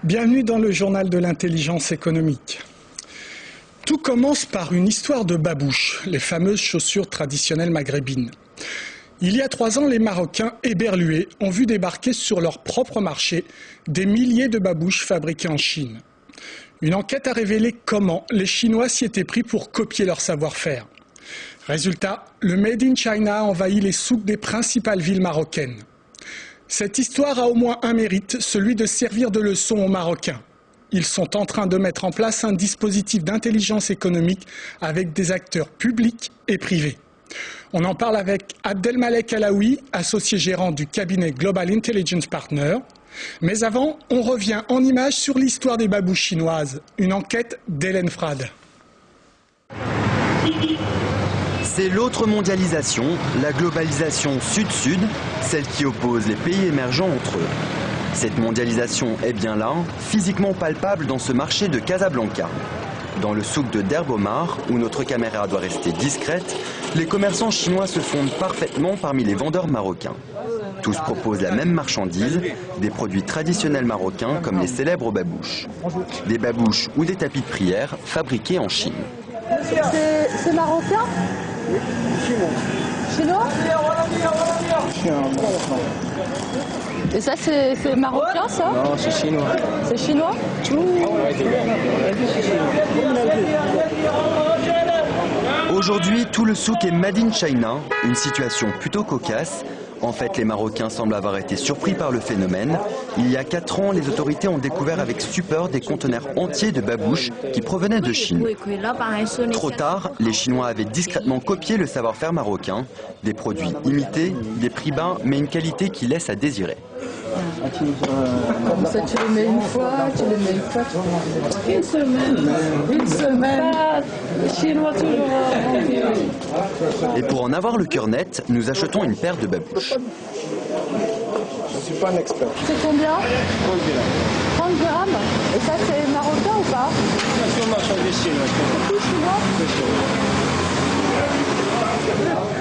Bienvenue dans le journal de l'intelligence économique. Tout commence par une histoire de babouches, les fameuses chaussures traditionnelles maghrébines. Il y a 3 ans, les Marocains éberlués ont vu débarquer sur leur propre marché des milliers de babouches fabriquées en Chine. Une enquête a révélé comment les Chinois s'y étaient pris pour copier leur savoir-faire. Résultat, le Made in China a envahi les souks des principales villes marocaines. Cette histoire a au moins un mérite, celui de servir de leçon aux Marocains. Ils sont en train de mettre en place un dispositif d'intelligence économique avec des acteurs publics et privés. On en parle avec Abdelmalek Alaoui, associé gérant du cabinet Global Intelligence Partner. Mais avant, on revient en images sur l'histoire des babouches chinoises. Une enquête d'Hélène Frade. C'est l'autre mondialisation, la globalisation sud-sud, celle qui oppose les pays émergents entre eux. Cette mondialisation est bien là, physiquement palpable dans ce marché de Casablanca. Dans le souk de Der Bomar, où notre caméra doit rester discrète, les commerçants chinois se fondent parfaitement parmi les vendeurs marocains. Tous proposent la même marchandise, des produits traditionnels marocains comme les célèbres babouches. Des babouches ou des tapis de prière fabriqués en Chine. C'est marocain? Chinois? Et ça, c'est marocain, ça? Non, c'est chinois. C'est chinois? Aujourd'hui, tout le souk est Made in China, une situation plutôt cocasse. En fait, les Marocains semblent avoir été surpris par le phénomène. Il y a 4 ans, les autorités ont découvert avec stupeur des conteneurs entiers de babouches qui provenaient de Chine. Trop tard, les Chinois avaient discrètement copié le savoir-faire marocain. Des produits imités, des prix bas, mais une qualité qui laisse à désirer. Comme ça, tu les mets une fois, tu les mets une fois. Une semaine. Une semaine. Les Chinois toujours. Et pour en avoir le cœur net, nous achetons une paire de babouches. Je ne suis pas un expert. C'est combien? 30 grammes. Et ça, c'est marocain ou pas? C'est marchandise chinoise. Tout chinois?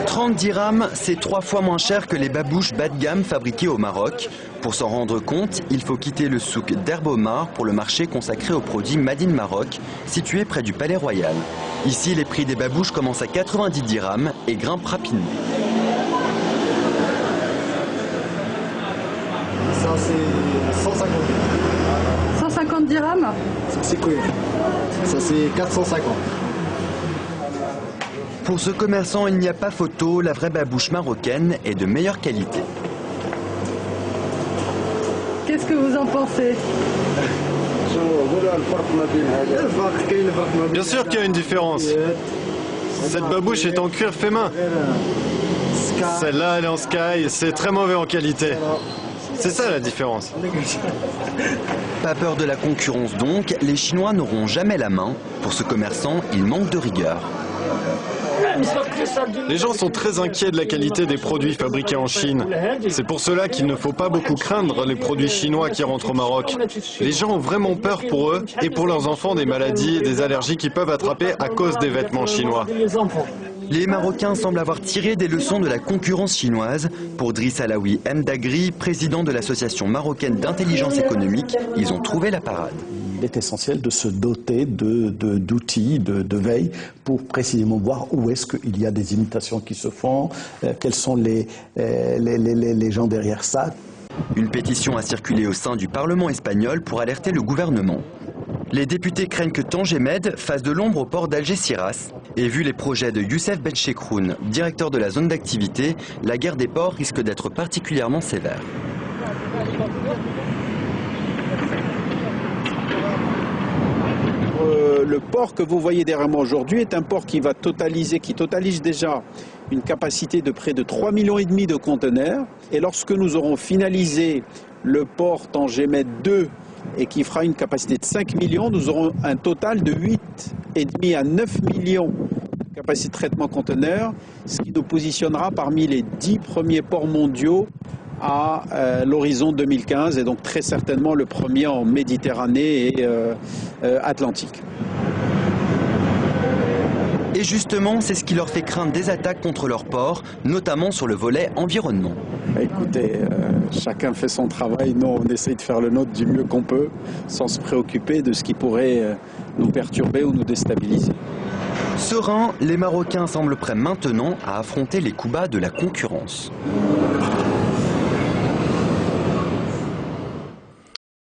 30 dirhams, c'est 3 fois moins cher que les babouches bas de gamme fabriquées au Maroc. Pour s'en rendre compte, il faut quitter le souk Der Bomar pour le marché consacré aux produits Made in Maroc, situé près du Palais Royal. Ici, les prix des babouches commencent à 90 dirhams et grimpent rapidement. Ça, c'est 150. 150 dirhams? C'est quoi? Ça, c'est 450. Pour ce commerçant, il n'y a pas photo, la vraie babouche marocaine est de meilleure qualité. Qu'est-ce que vous en pensez? Bien sûr qu'il y a une différence. Cette babouche est en cuir fait main. Celle-là, elle est en sky, c'est très mauvais en qualité. C'est ça la différence. Pas peur de la concurrence donc, les Chinois n'auront jamais la main. Pour ce commerçant, il manque de rigueur. Les gens sont très inquiets de la qualité des produits fabriqués en Chine. C'est pour cela qu'il ne faut pas beaucoup craindre les produits chinois qui rentrent au Maroc. Les gens ont vraiment peur pour eux et pour leurs enfants des maladies et des allergies qu'ils peuvent attraper à cause des vêtements chinois. Les Marocains semblent avoir tiré des leçons de la concurrence chinoise. Pour Driss Alaoui Mdagri, président de l'association marocaine d'intelligence économique, ils ont trouvé la parade. Il est essentiel de se doter d'outils de veille pour précisément voir où est-ce qu'il y a des imitations qui se font, quels sont les gens derrière ça. Une pétition a circulé au sein du Parlement espagnol pour alerter le gouvernement. Les députés craignent que Tanger Med fasse de l'ombre au port d'Algeciras. Et vu les projets de Youssef Benchekroun, directeur de la zone d'activité, la guerre des ports risque d'être particulièrement sévère. Le port que vous voyez derrière moi aujourd'hui est un port qui totalise déjà une capacité de près de 3,5 millions de conteneurs. Et lorsque nous aurons finalisé le port Tanger Med 2 et qui fera une capacité de 5 millions, nous aurons un total de 8,5 à 9 millions de capacité de traitement conteneurs, ce qui nous positionnera parmi les 10 premiers ports mondiaux à l'horizon 2015 et donc très certainement le premier en Méditerranée et Atlantique. Et Et justement, c'est ce qui leur fait craindre des attaques contre leur port, notamment sur le volet environnement. Écoutez, chacun fait son travail. Nous, on essaye de faire le nôtre du mieux qu'on peut, sans se préoccuper de ce qui pourrait nous perturber ou nous déstabiliser. Sereins, les Marocains semblent prêts maintenant à affronter les coups bas de la concurrence.